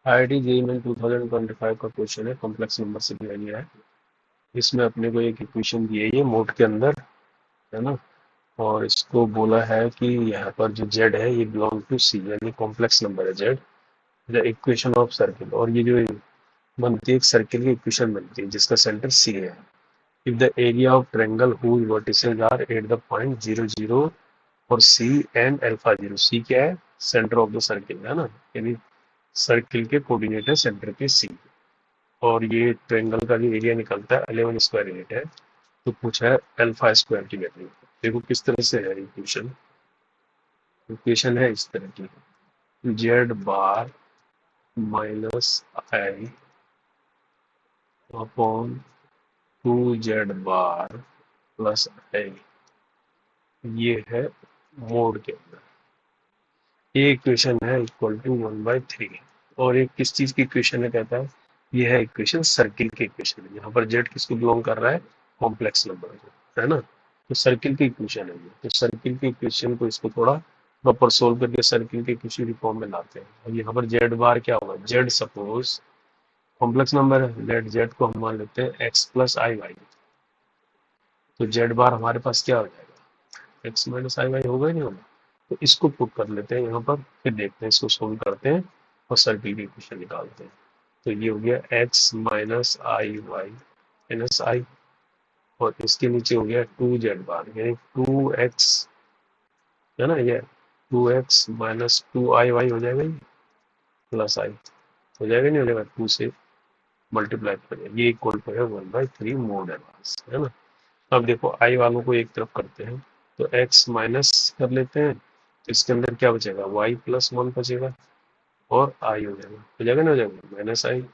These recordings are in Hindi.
IIT जेईई मेन 2025 का क्वेश्चन है, कॉम्प्लेक्स नंबर से दिया गया है। इसमें अपने को एक इक्वेशन दी है ये मोड के अंदर, है ना। और इसको बोला है कि यहाँ पर जो z है ये बिलोंग टू c, यानी कॉम्प्लेक्स नंबर है z, the equation of circle. और ये जो बनती है एक सर्किल की इक्वेशन बनती है जिसका सेंटर c है। If the area of triangle whose vertices are at the point 0 0 और c एंड अल्फा 0, c क्या है, सेंटर ऑफ द सर्किल, है ना। यानी सर्किल के कोऑर्डिनेट है सेंटर के c। और ये ट्रायंगल का जो एरिया निकलता है 11 स्क्वायर यूनिट है। तो पूछा है अल्फा स्क्वायर की वैल्यू। देखो किस तरह से है इक्वेशन। इक्वेशन है इस तरह की, जेड बार माइनस आई अपॉन 2z बार प्लस आई, ये है मोड के अंदर। ये इक्वेशन है इक्वल टू 1/3। और एक किस चीज की इक्वेशन है, कहता है ये है इक्वेशन सर्किल की इक्वेशन है। यहाँ पर जेड किसको बिलोंग कर रहा है, कॉम्प्लेक्स नंबर को, है ना। तो सर्किल की इक्वेशन है ये। तो सर्किल की इक्वेशन को इसको थोड़ा प्रॉपर सोल्व करके सर्किल के इक्वेशन की फॉर्म में लाते हैं। और यहाँ पर जेड बार क्या होगा, जेड सपोज कॉम्प्लेक्स नंबर है, लेट जेड को हम मान लेते हैं एक्स प्लस आई वाई। तो जेड बार हमारे पास क्या हो जाएगा, एक्स माइनस आई वाई होगा ही नहीं होगा। तो इसको पुट कर लेते हैं यहाँ पर, फिर देखते हैं इसको सोल्व करते हैं और सर्किल की इक्वेशन निकालते हैं। तो ये हो गया एक्स माइनस आई वाई माइनस आई, और इसके नीचे हो गया 2z बार, यानी 2x, है ना। ये 2x माइनस 2i y हो जाएगा, ये प्लस आई हो जाएगा, नहीं हो जाएगा, 2 से मल्टीप्लाई करें, ये इक्वल टू है 1/3 मोड एडवांस, है ना। अब देखो आई वालों को एक तरफ करते हैं, तो x माइनस कर लेते हैं, तो इसके अंदर क्या बचेगा, y प्लस 1 बचेगा, और आई हो जाएगा ना, हो जाएगा माइनस आई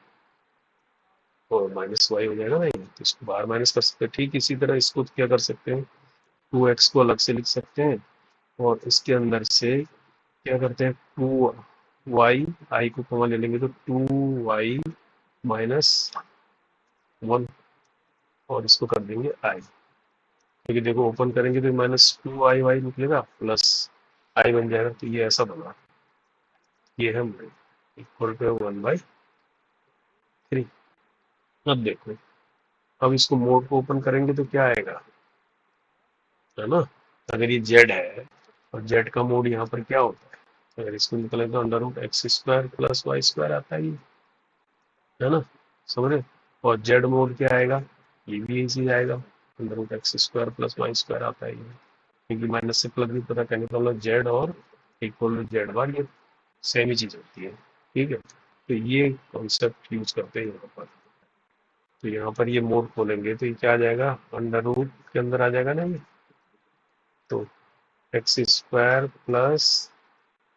और माइनस वाई हो जाएगा ना ये। तो इसको बाहर माइनस कर सकते हैं। ठीक इसी तरह इसको क्या कर सकते हैं, 2x को अलग से लिख सकते हैं, और इसके अंदर से क्या करते हैं, 2y, आई को कॉमन ले लेंगे तो 2y माइनस 1, और इसको कर देंगे आई, क्योंकि देखो ओपन करेंगे तो -2i y निकलेगा, प्लस आई बन जाएगा। तो ये ऐसा बना, ये है इक्वल टू 1/3। अब देखो, अब इसको मोड को ओपन करेंगे तो क्या आएगा, है ना। अगर ये जेड है और जेड का मोड यहाँ पर क्या होता है, अगर इसको निकले तो under root x square plus y square आता है ये, है ना, समझ रहे। और जेड मोड क्या आएगा, ये भी यही चीज आएगा, under root x square plus y square आता है ये, क्योंकि माइनस से प्लस भी पता करने का मतलब जेड और इक्वल टू जेड बार, ये सेम ही चीज होती है, ठीक है। तो ये कॉन्सेप्ट यूज करते हैं यहाँ पर। तो यहाँ पर ये मोड खोलेंगे तो ये क्या आ जाएगा, अंडर रूट के अंदर आ जाएगा ना ये। तो x square plus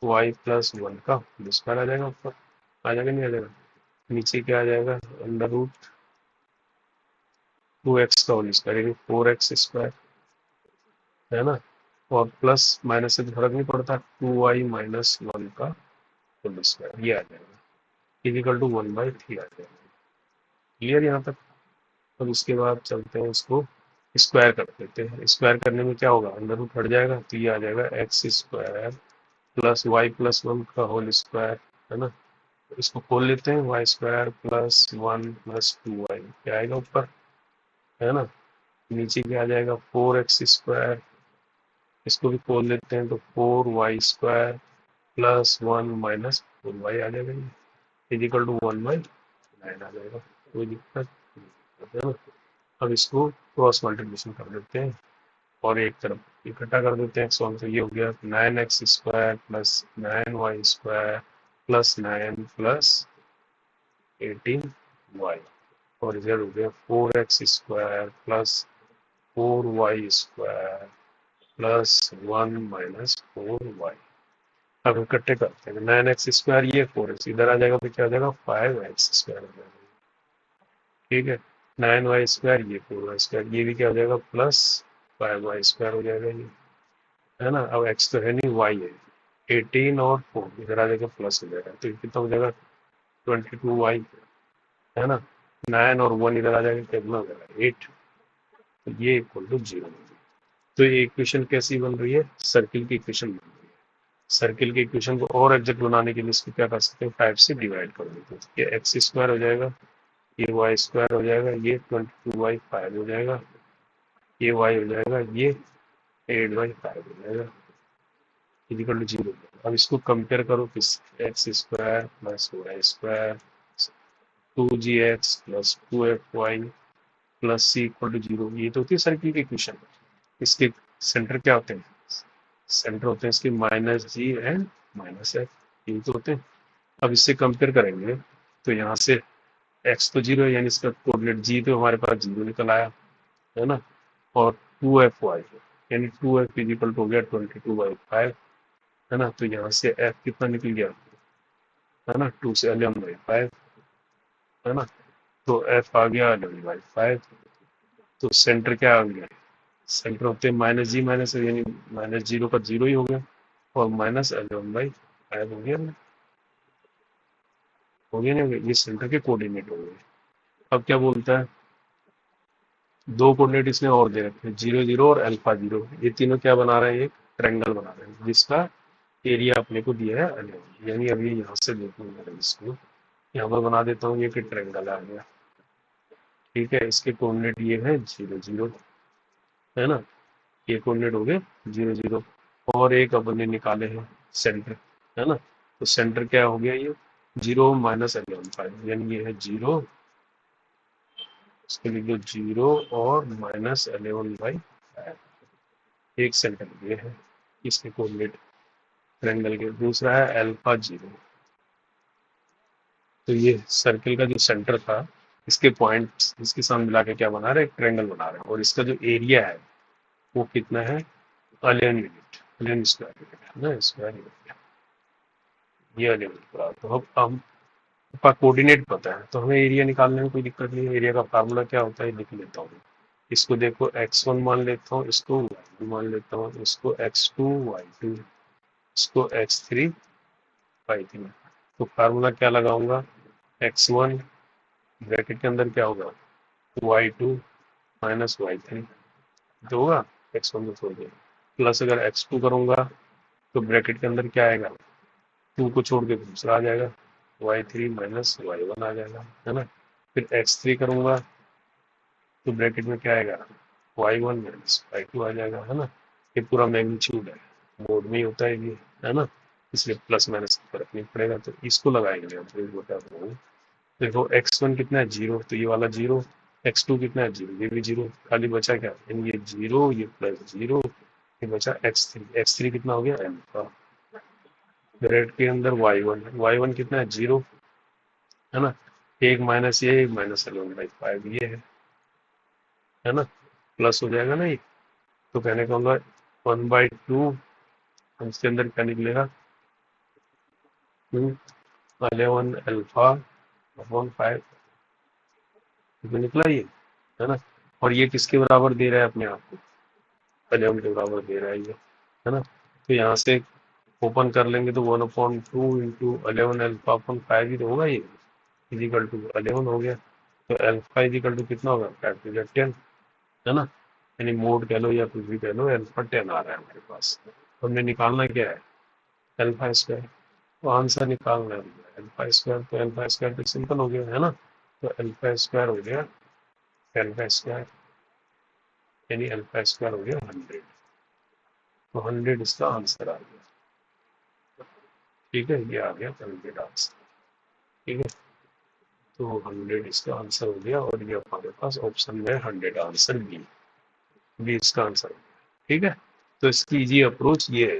y plus 1 का स्क्वायर आ जाएगा, ऊपर आ जाएगा, नहीं आ जाएगा। नीचे क्या आ जाएगा, अंडर रूट 2x का होल स्क्वायर, यानी 4x स्क्वायर, है ना। और प्लस माइनस से फर्क नहीं पड़ता, 2y माइनस 1 का होल स्क्वायर, ये आ जाएगा, इक्वल टू 1/3 आ जाएगा। क्लियर यहाँ तक। अब उसके बाद चलते हैं, इसको स्क्वायर कर देते हैं। स्क्वायर करने में क्या होगा, अंडर रूट हट जाएगा, तो ये आ जाएगा x square plus y plus 1 का होल स्क्वायर, है ना। तो इसको खोल लेते हैं, Y square plus 1 plus 2y क्या आएगा ऊपर, है ना। नीचे क्या आ जाएगा, 4x स्क्वायर, इसको भी खोल लेते हैं, तो 4y square plus 1 minus 4y आ जाएगा, ये इक्वल टू 1/9 आ जाएगा। कोई दिक्कत नहीं, है ना। अब इसको क्रॉस मल्टीप्लिकेशन कर देते हैं और एक तरफ इकट्ठा कर देते हैं x1, तो ये हो गया 9x square plus 9y square plus 9 plus 18y, और इधर हो गया 4x square plus 4y square plus 1 minus 4y। अब इकट्ठे करते हैं, 9x स्क्वायर ये 4x इधर आ जाएगा, तो क्या आ जाएगा, 5x स्क्वायर आ जाएगा, ठीक है। 9y स्क्वायर ये 4y स्क्वायर, ये भी क्या हो जाएगा, प्लस 5y स्क्वायर हो जाएगा ये, है ना। अब x तो है नहीं, y है, 18 और 4 इधर आ जाएगा, प्लस हो जाएगा, तो कितना हो जाएगा, 22y, है ना। 9 और 1 इधर आ जाएगा, कितना हो जाएगा, 8। तो ये इक्वल टू 0। तो ये इक्वेशन कैसी बन रही है, सर्किल की इक्वेशन बन रही है। सर्किल के इक्वेशन को और एग्जैक्ट बनाने के लिए इसको क्या कर सकते हैं, 5 से डिवाइड कर देते हैं। ये एक्स स्क्वायर हो जाएगा, ये वाई स्क्वायर हो जाएगा, ये 22y5 हो जाएगा, ये वाई हो जाएगा, ये 8y5 हो जाएगा, इक्वल टू 0। अब इसको कंपेयर करो किस, x square plus y square 2gx plus 2fy plus c equal to 0, ये तो होती है सर्किल की इक्वेशन। इसके सेंटर क्या होते हैं, सेंटर होते हैं इसके -g एंड -f, ये तो होते हैं। अब इससे कंपेयर करेंगे तो यहाँ से x तो 0 है, यानी इसका कोऑर्डिनेट g तो हमारे पास 0 निकल आया है ना, और 2fy यानी 2f इक्वल टू हो गया 22/5 है ना, तो यहाँ से f कितना निकल गया है ना, 2 से 11/5 है ना, तो f आ गया 11/5। तो सेंटर क्या आ गया, सेंटर होते हैं -g -f, यानी -0 का 0 ही हो गया, और -11/5 हो गया ना, हो गया नहीं हो गया, ये सेंटर के कोऑर्डिनेट हो गए। अब क्या बोलता है, दो कोऑर्डिनेट इसने और दे रखे हैं, 0 0 और अल्फा 0, ये तीनों क्या बना रहे हैं, एक ट्रायंगल बना रहे हैं जिसका एरिया अपने को दिया है 11, यानी अभी यहाँ से देखूंगा इसको, यहाँ पर बना देता हूँ, ये कि ट्रायंगल आ गया, ठीक है। इसके कोऑर्डिनेट ये है 0 0 है ना, ये कोऑर्डिनेट हो गए 0 0, और एक अपन ने निकाले हैं सेंटर है ना, तो सेंटर क्या हो गया, ये 0 -11/5, यानी ये है 0, इसके लिख दो 0 और -11/5, एक सेंटर ये है इसके कोऑर्डिनेट ट्रायंगल के। दूसरा है अल्फा 0, तो ये सर्किल का जो सेंटर था, इसके पॉइंट्स इसके साथ मिला के क्या बना रहे हैं, एक ट्रायंगल बना रहे हैं, और इसका जो एरिया है वो कितना है, 11 यूनिट, 11 स्क्वायर यूनिट है ना, स्क्वायर यूनिट, ये 11 पूरा। तो अब हम कोऑर्डिनेट पता है तो हमें एरिया निकालने में कोई दिक्कत नहीं है। एरिया का फार्मूला क्या होता है, लिख लेता हूँ, इसको देखो x1 मान लेता हूँ, इसको y2 मान लेता हूँ, इसको x2 y2, इसको x3 y3। तो फार्मूला क्या लगाऊंगा, x1 ब्रैकेट के अंदर क्या होगा, y2 माइनस y3 जो होगा, x1 को छोड़ देगा, प्लस अगर x2 करूंगा तो ब्रैकेट के अंदर क्या आएगा, 2 को छोड़ के दूसरा आ जाएगा, y3 माइनस y1 आ जाएगा है ना। फिर x3 करूंगा तो ब्रैकेट में क्या आएगा, y1 माइनस y2 आ जाएगा है ना। ये पूरा मैग्नीट्यूड है, मोड में ही होता है ये है ना, इसलिए प्लस माइनस फर्क नहीं पड़ेगा। तो इसको लगाएंगे हम, तो बता रहा हूँ, देखो x1 कितना है 0, तो ये वाला 0, x2 कितना है 0, ये भी 0, खाली बचा क्या, यानी ये 0, ये प्लस 0, ये बचा x3 कितना हो गया अल्फा, ब्रैकेट के अंदर y1 कितना है 0 है ना, एक माइनस ये, एक माइनस 11/5 ये है ना, प्लस हो जाएगा ना ये। तो कहने का होगा 1/2, इसके अंदर क्या निकलेगा, 11 अल्फा अपॉन 5 निकला ये है ना। और ये किसके बराबर दे रहा है अपने आप को, 11 के बराबर दे रहा है ये है ना। तो यहाँ से ओपन कर लेंगे तो 1/2 इंटू 11 अल्फा अपॉन 5 ही तो होगा, ये इजिकल टू 11 हो गया। तो अल्फा इजिकल टू कितना होगा, 10 है ना, यानी मोड कह लो या कुछ भी कह लो, अल्फा 10 आ रहा है हमारे पास। हमने निकालना क्या है, अल्फा स्क्वायर, तो आंसर निकालना है अल्फा स्क्वायर, तो अल्फा स्क्वायर तो सिंपल हो गया है ना। तो अल्फा स्क्वायर हो गया, अल्फा स्क्वायर यानी अल्फा स्क्वायर हो गया 100, तो 100 इसका आंसर आ गया, ठीक है, ये आ गया 100 आंसर, ठीक है। तो 100 इसका आंसर हो गया, और ये हमारे पास ऑप्शन में 100 आंसर बी इसका आंसर, ठीक है। तो इसकी इजी अप्रोच ये है।